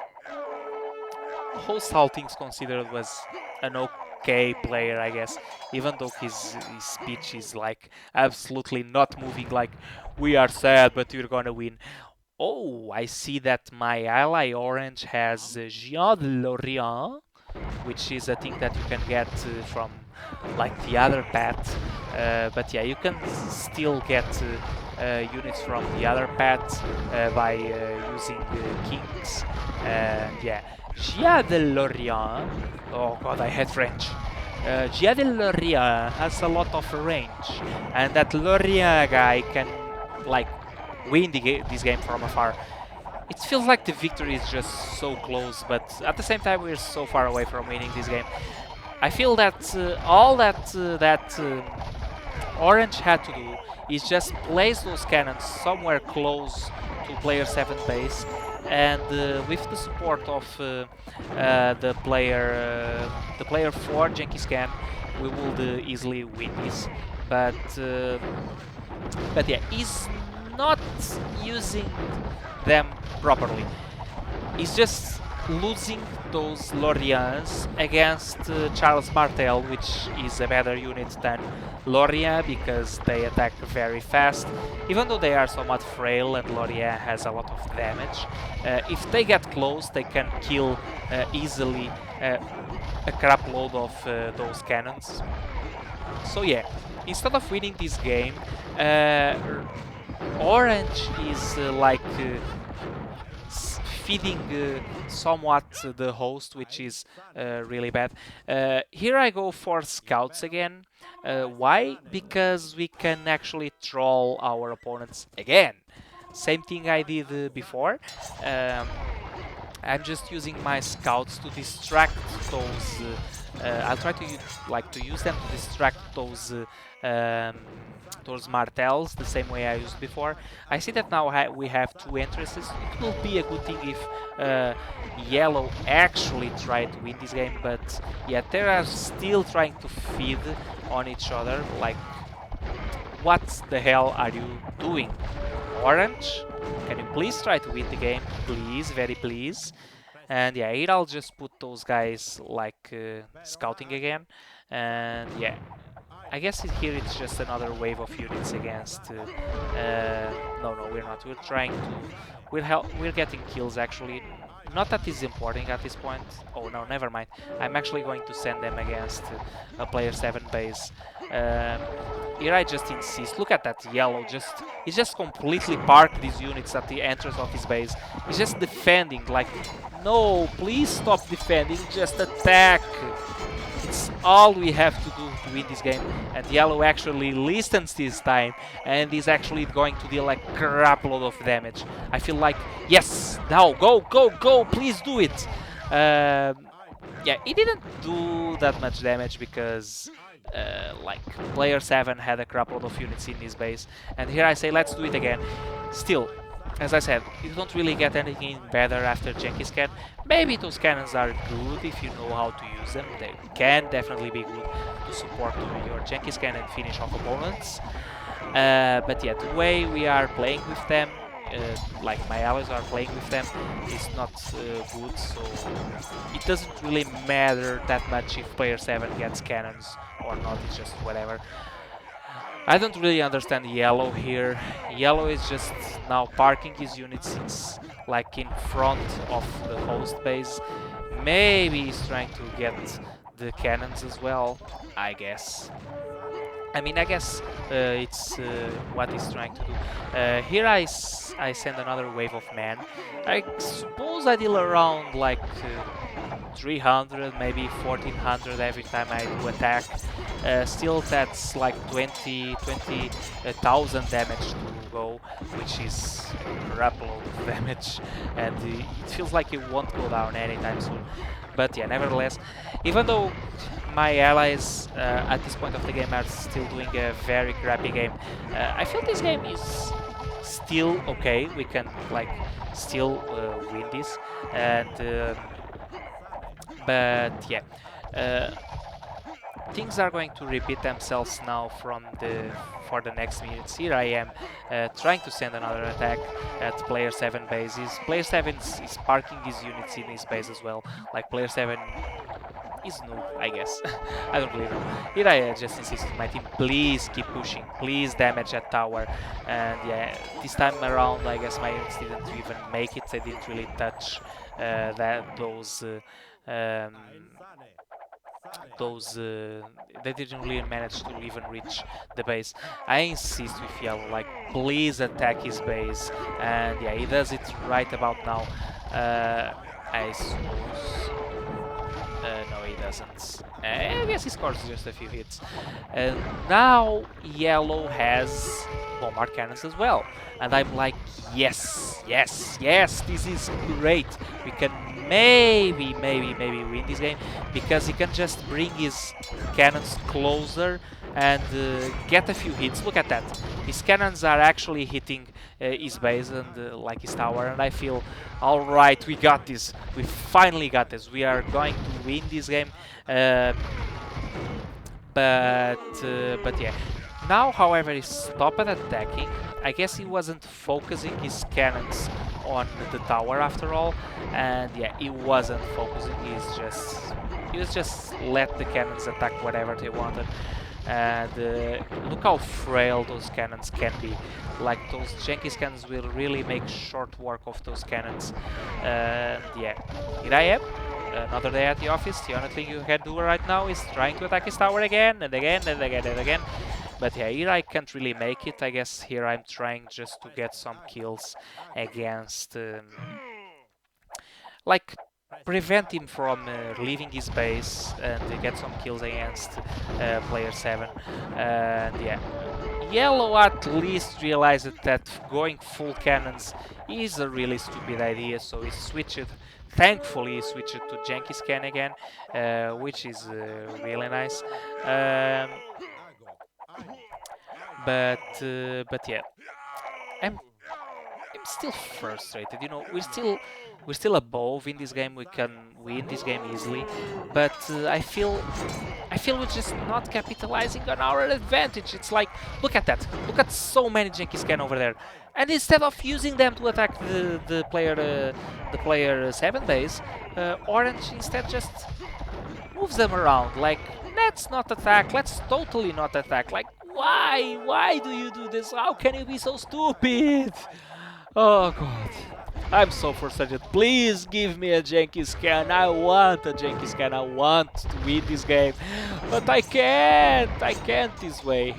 all things considered was an okay player, I guess, even though his speech is like absolutely not moving, like we are sad but we're gonna win. Oh, I see that my ally Orange has Jean de Lorient, which is a thing that you can get from like the other path. But yeah, you can still get units from the other path by using kings. And yeah, Gia de Lorient. Oh god, I hate French. Gia de Lorient has a lot of range, and that Lorient guy can like win this game from afar. It feels like the victory is just so close, but at the same time we're so far away from winning this game. I feel that all that Orange had to do is just place those cannons somewhere close to player 7 base, and with the support of the player 4 Genghis Khan, we would easily win this. But yeah, he's not using them properly. He's just losing those Lorients against Charles Martel, which is a better unit than Lorient because they attack very fast, even though they are somewhat frail and Lorient has a lot of damage. If they get close, they can kill easily a crap load of those cannons. So yeah, instead of winning this game, Orange is feeding somewhat the host, which is really bad. Here I go for scouts again. Why? Because we can actually troll our opponents again. Same thing I did before. Um, I'm just using my scouts to distract those. I'll try to use them to distract those martels the same way I used before. I see that now we have two entrances. It will be a good thing if yellow actually try to win this game, but yeah, they are still trying to feed on each other. Like, what the hell are you doing? Orange, can you please try to win the game? Please, very please. And yeah, here I'll just put those guys like scouting again. And yeah, I guess here it's just another wave of units against. No, we're not. We're trying to. We're getting kills actually. Not that is important at this point. Oh no, never mind. I'm actually going to send them against a player 7 base. Um, Here I just insist. Look at that yellow. He's just completely parked these units at the entrance of his base. He's just defending. Like, no, please stop defending. Just attack. It's all we have to do to win this game. And yellow actually listens this time and is actually going to deal like crap load of damage. I feel like, yes, now go, go, go, please do it. Yeah, he didn't do that much damage because like player 7 had a crap load of units in his base. And here I say, let's do it again. Still, as I said, you don't really get anything better after Genghis Khan. Maybe those cannons are good if you know how to use them. They can definitely be good to support your Genghis Khan and finish off opponents. But yeah, the way we are playing with them, like my allies are playing with them, is not good, so it doesn't really matter that much if player 7 gets cannons or not, it's just whatever. I don't really understand yellow here. Yellow is just now parking his units like in front of the host base. Maybe he's trying to get the cannons as well, I guess. I mean, I guess it's what he's trying to do. Here I send another wave of men. I suppose I deal around like 300, maybe 1400 every time I do attack. Still, that's like 20,000 damage to go, which is a crap load of damage, and it feels like it won't go down anytime soon. But yeah, nevertheless, even though my allies at this point of the game are still doing a very crappy game, I feel this game is still okay. We can like still win this, and but yeah, things are going to repeat themselves now for the next minutes. Here I am trying to send another attack at player 7 bases. Player 7 is parking his units in his base as well. Like player 7 is noob, I guess. I don't really know. Here I just insist with my team, please keep pushing, please damage that tower. And yeah, this time around I guess my units didn't even make it. They didn't really touch they didn't really manage to even reach the base. I insist with yellow, like, please attack his base, and yeah, he does it right about now. I suppose. No, he doesn't. I guess he scores just a few hits. And now yellow has bombard cannons as well. And I'm like, yes, yes, yes, this is great. We can maybe win this game because he can just bring his cannons closer and get a few hits. Look at that. His cannons are actually hitting his base and like his tower, and I feel, all right, we got this. We finally got this. We are going to win this game. But yeah. Now, however, he stopped attacking. I guess he wasn't focusing his cannons on the tower after all, and yeah, he wasn't focusing. He was just let the cannons attack whatever they wanted. And look how frail those cannons can be. Like, those Genghis cannons will really make short work of those cannons. And yeah, here I am. Another day at the office. The only thing you can do right now is trying to attack his tower again and again and again and again. But yeah, here I can't really make it. I guess here I'm trying just to get some kills against like prevent him from leaving his base and get some kills against player 7. And yeah, Yellow at least realized that going full cannons is a really stupid idea, so he switched. Thankfully, he switched to Jenkins can again, which is really nice. But yeah, I'm I'm still frustrated. You know, we're still above in this game. We can win this game easily, but I feel we're just not capitalizing on our advantage. It's like, look at that. Look at so many Jenkins can over there, and instead of using them to attack the player 7 base, Orange instead just moves them around. Like, let's not attack. Let's totally not attack. Like, why? Why do you do this? How can you be so stupid? Oh god. I'm so frustrated. Please give me a Jenkins can. I want a Jenkins can. I want to win this game. But I can't. I can't this way.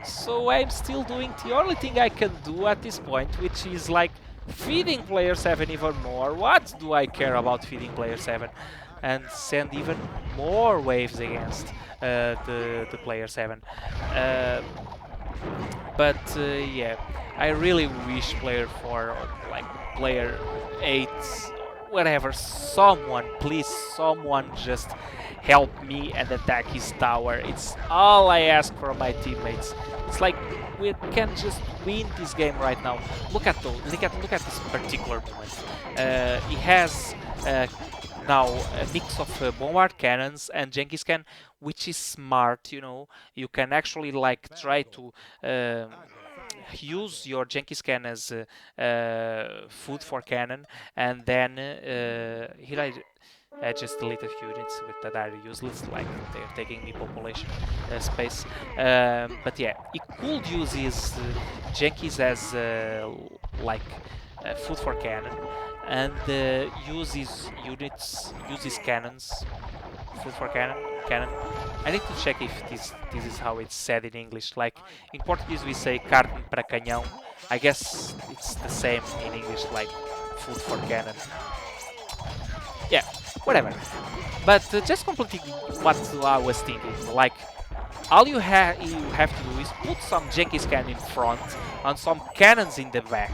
So I'm still doing the only thing I can do at this point, which is like feeding player 7 even more. What do I care about feeding player 7? And send even more waves against the player 7. Yeah, I really wish player 4 or like player 8, whatever, someone, please, someone just help me and attack his tower. It's all I ask from my teammates. It's like we can just win this game right now. Look at those. Look at this particular moment. He has now a mix of bombard cannons and Jenkins can, which is smart. You know, you can actually like try to use your Jenkins can as food for cannon, and then here I just delete a few units that are useless, like they're taking me population space. But yeah, he could use his Jenkins as like food for cannon, and use his units, use his cannons, food for cannon. I need to check if this is how it's said in English. Like in Portuguese we say carne para canhão. I guess it's the same in English, like food for cannon. Yeah, whatever. But just completing what I was thinking, like all you have to do is put some Jenkins can in front and some cannons in the back.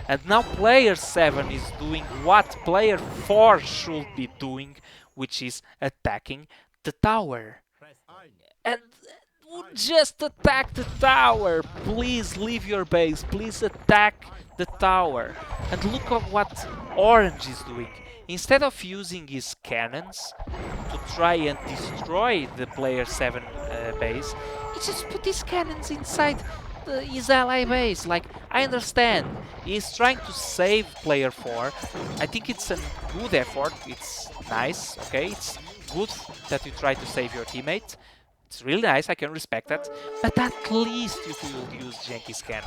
And now player 7 is doing what player 4 should be doing, which is attacking the tower. And just attack the tower. Please leave your base. Please attack the tower. And look at what Orange is doing. Instead of using his cannons to try and destroy the player 7 base, he just put his cannons inside his ally base. Like, I understand, he's trying to save player 4. I think it's a good effort. It's nice, okay? It's good that you try to save your teammate. It's really nice, I can respect that. But at least you could use Jenkins can,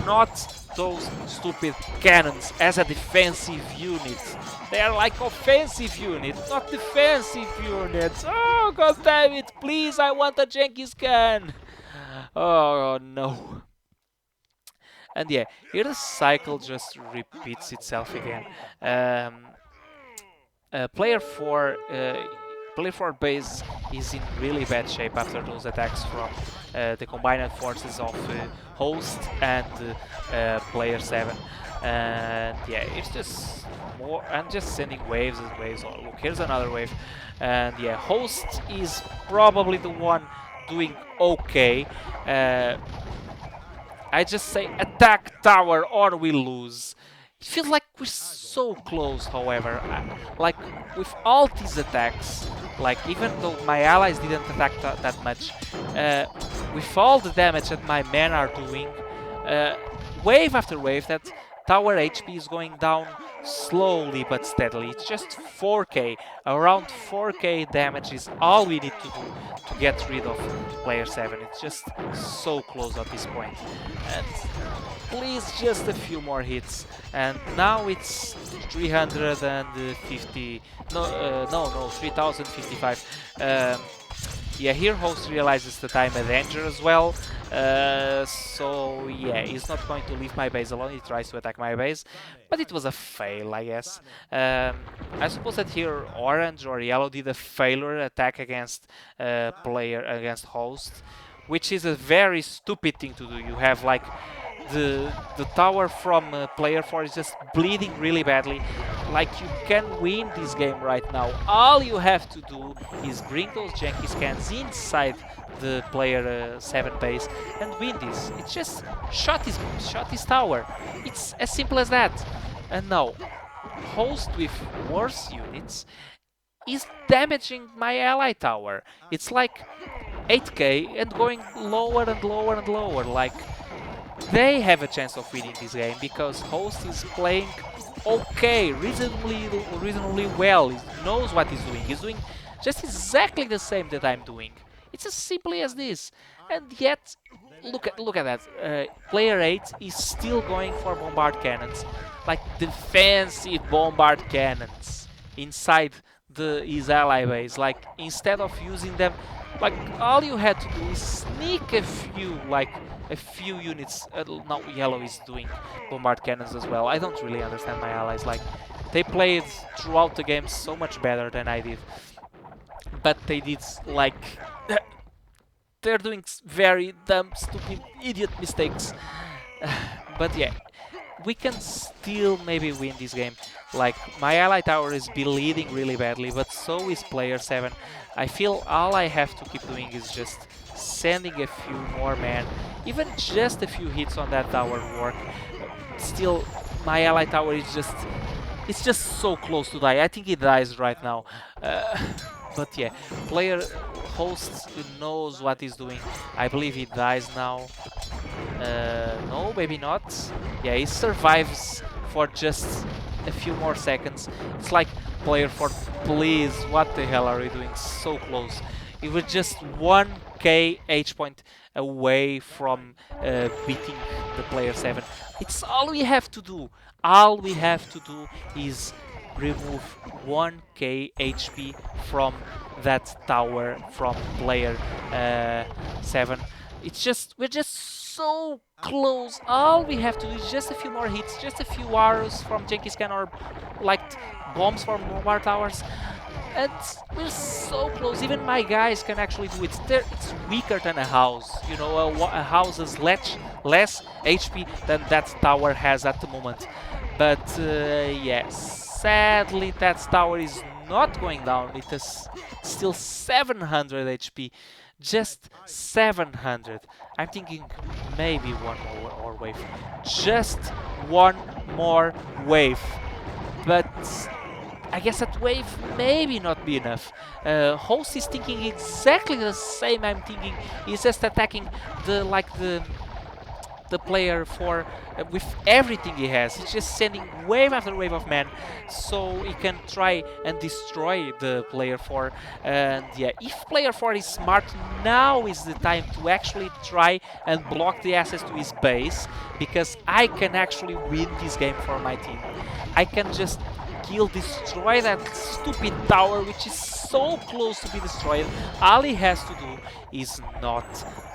not those stupid cannons as a defensive unit. They are like offensive units, not defensive units. Oh, god damn it, please, I want a Jenkins can. Oh no. And yeah, here the cycle just repeats itself again. Player 4 base is in really bad shape after those attacks from the combined forces of Host and player 7. And yeah, it's just more. I'm just sending waves and waves. Oh, look, here's another wave. And yeah, Host is probably the one doing okay. I just say attack tower or we lose. It feels like we're so close, however. Like, with all these attacks, like, even though my allies didn't attack that much, with all the damage that my men are doing, wave after wave, that tower HP is going down slowly but steadily. It's just 4k. Around 4k damage is all we need to do to get rid of player 7. It's just so close at this point. And please, just a few more hits. And now it's 350. No, 3055. Yeah, here Host realizes that I'm a danger as well. So yeah, he's not going to leave my base alone. He tries to attack my base, but it was a fail, I guess. I suppose that here orange or yellow did a failure attack against player against host, which is a very stupid thing to do. You have like the tower from player 4 is just bleeding really badly. Like, you can win this game right now. All you have to do is bring those janky scans inside the player 7 base and win this. It's just shot his tower. It's as simple as that. And now, host with worse units is damaging my ally tower. It's like 8k and going lower and lower and lower. Like, they have a chance of winning this game because host is playing okay, reasonably well. He knows what he's doing. He's doing just exactly the same that I'm doing. It's as simply as this. And yet, look at that. Player 8 is still going for bombard cannons, like defensive bombard cannons inside his ally base. Like, instead of using them, like, all you had to do is sneak a few units. Now yellow is doing bombard cannons as well. I don't really understand my allies. Like, they played throughout the game so much better than I did, but they did like they're doing very dumb, stupid, idiot mistakes. But yeah, we can still maybe win this game. Like, my ally tower is bleeding really badly, but so is player 7. I feel all I have to keep doing is just sending a few more men. Even just a few hits on that tower work. Still, my ally tower is it's just so close to die. I think it dies right now. But yeah, player host knows what he's doing. I believe he dies now. No, maybe not. Yeah, he survives for just a few more seconds. It's like, player 4, please, what the hell are you doing so close? You were just 1k H point away from beating the player 7. It's all we have to do. All we have to do is remove 1k HP from that tower from player 7. We're just so close. All we have to do is just a few more hits, just a few arrows from Jenkins Can or like bombs from bombard towers, and we're so close. Even my guys can actually do it. It's weaker than a house. You know, a house has less HP than that tower has at the moment. But yes, sadly that tower is not going down. It is still 700 HP. Just 700. I'm thinking maybe one more wave. Just one more wave. But I guess that wave maybe not be enough. Host is thinking exactly the same I'm thinking. He's just attacking the player for with everything he has. He's just sending wave after wave of men so he can try and destroy the player 4. And yeah, if player 4 is smart, now is the time to actually try and block the access to his base, because I can actually win this game for my team. I can just destroy that stupid tower, which is so close to be destroyed. All he has to do is not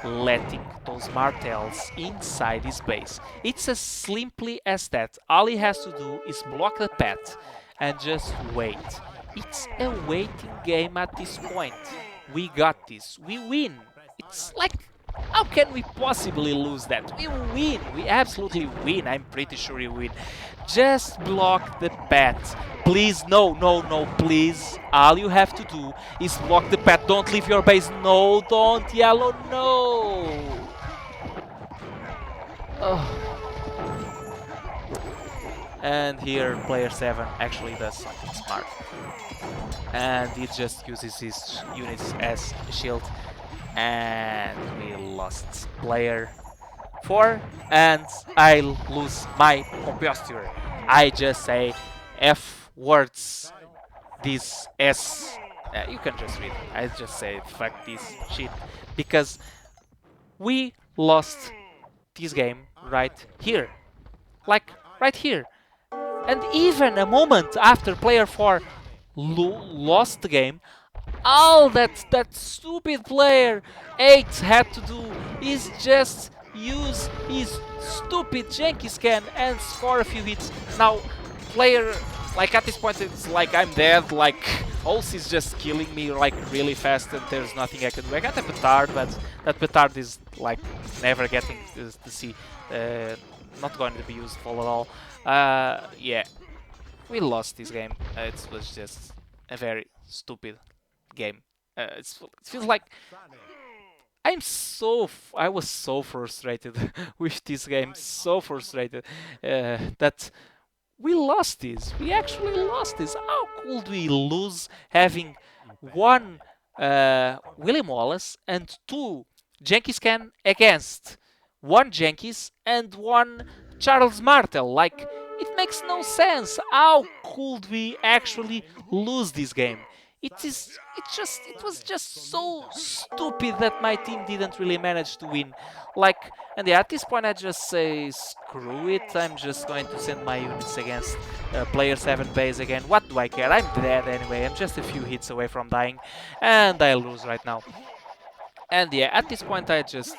letting those martels inside his base. It's as simply as that. All he has to do is block the path and just wait. It's a waiting game at this point. We got this. We win. It's like, how can we possibly lose that? We win. We absolutely win. I'm pretty sure we win. Just block the path. Please, no, please. All you have to do is block the path. Don't leave your base. No, don't, yellow, no. Oh. And here, player 7 actually does something smart. And he just uses his units as a shield. And we lost player 4, and I lose my composture. I just say F words. This S. You can just read. I just say fuck this shit, because we lost this game right here, like right here. And even a moment after player 4 lost the game, all that stupid player 8 had to do is just use his stupid janky scan and score a few hits. Now, player, like at this point, it's like I'm dead. Like Ols is just killing me like really fast, and there's nothing I can do. I got a petard, but that petard is like never getting to see. Not going to be useful at all. Yeah, we lost this game. It was just a very stupid game. It feels like I was so frustrated with this game, so frustrated that we lost this. We actually lost this. How could we lose having one William Wallace and two Jenkins can against one Jenkins and one Charles Martel? Like, it makes no sense. How could we actually lose this game? It was just so stupid that my team didn't really manage to win. Like, and yeah, at this point I just say screw it. I'm just going to send my units against player 7 base again. What do I care? I'm dead anyway. I'm just a few hits away from dying, and I lose right now. And yeah, at this point I was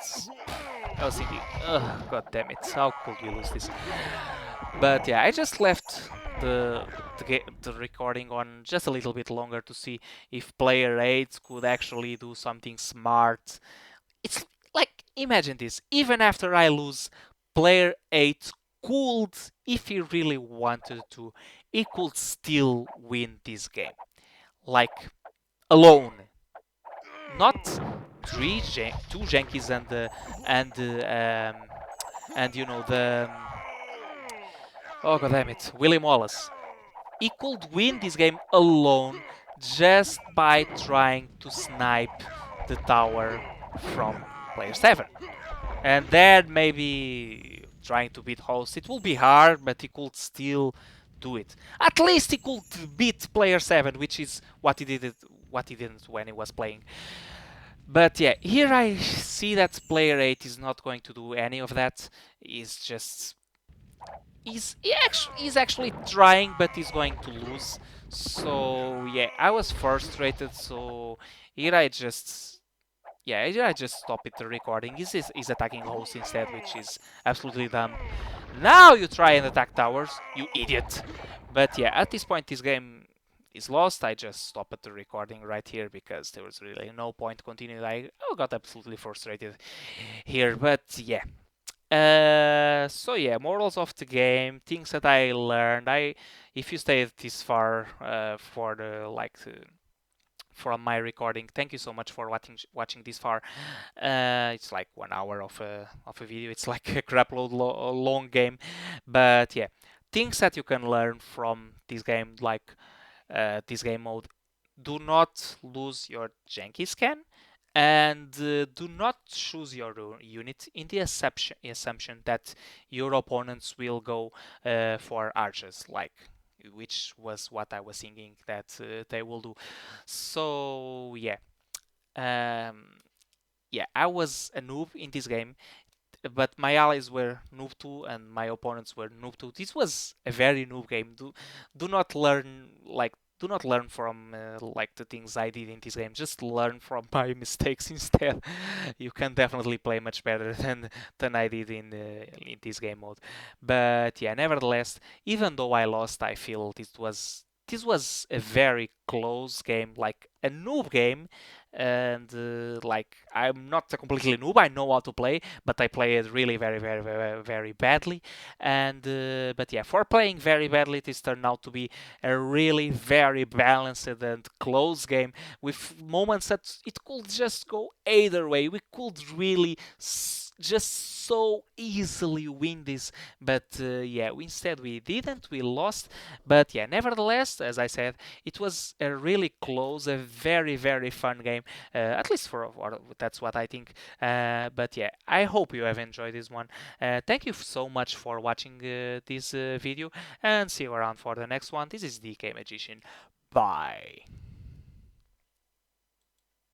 thinking, ugh, god damn it, how could we lose this? But yeah, I just left the recording on just a little bit longer to see if player 8 could actually do something smart. It's like, imagine this, even after I lose, player 8 could, if he really wanted to, he could still win this game. Like, alone. Not two Yankees and and you know the oh god damn it, William Wallace. He could win this game alone just by trying to snipe the tower from player 7. And then maybe trying to beat host. It will be hard, but he could still do it. At least he could beat player 7, which is what he didn't when he was playing. But yeah, here I see that player 8 is not going to do any of that. He's actually trying, but he's going to lose. So yeah, I was frustrated. So here I just stop it the recording. He's attacking host instead, which is absolutely dumb. Now you try and attack towers, you idiot. But yeah, at this point this game is lost. I just stopped the recording right here because there was really no point continuing. I got absolutely frustrated here. But yeah. So yeah, morals of the game, things that I learned. If you stayed this far for the from my recording, thank you so much for watching this far. It's like 1 hour of a video. It's like a crapload long game, but yeah, things that you can learn from this game, like this game mode. Do not lose your janky scan, and do not choose your unit in the assumption that your opponents will go for archers, like which was what I was thinking that they will do. So yeah, yeah, I was a noob in this game, but my allies were noob too, and my opponents were noob too. This was a very noob game. Do not learn do not learn from like the things I did in this game. Just learn from my mistakes instead. You can definitely play much better than I did in this game mode. But yeah, nevertheless, even though I lost, I feel this was a very close game, like a noob game, and like I'm not a completely noob. I know how to play, but I play it really very badly. And but yeah, for playing very badly, this turned out to be a really very balanced and close game with moments that it could just go either way. We could really just so easily win this, but yeah, instead we didn't. We lost, but yeah, nevertheless, as I said, it was a really close, a very fun game. At least that's what I think. But yeah, I hope you have enjoyed this one. Thank you so much for watching this video, and see you around for the next one. This is DKmagician. Bye.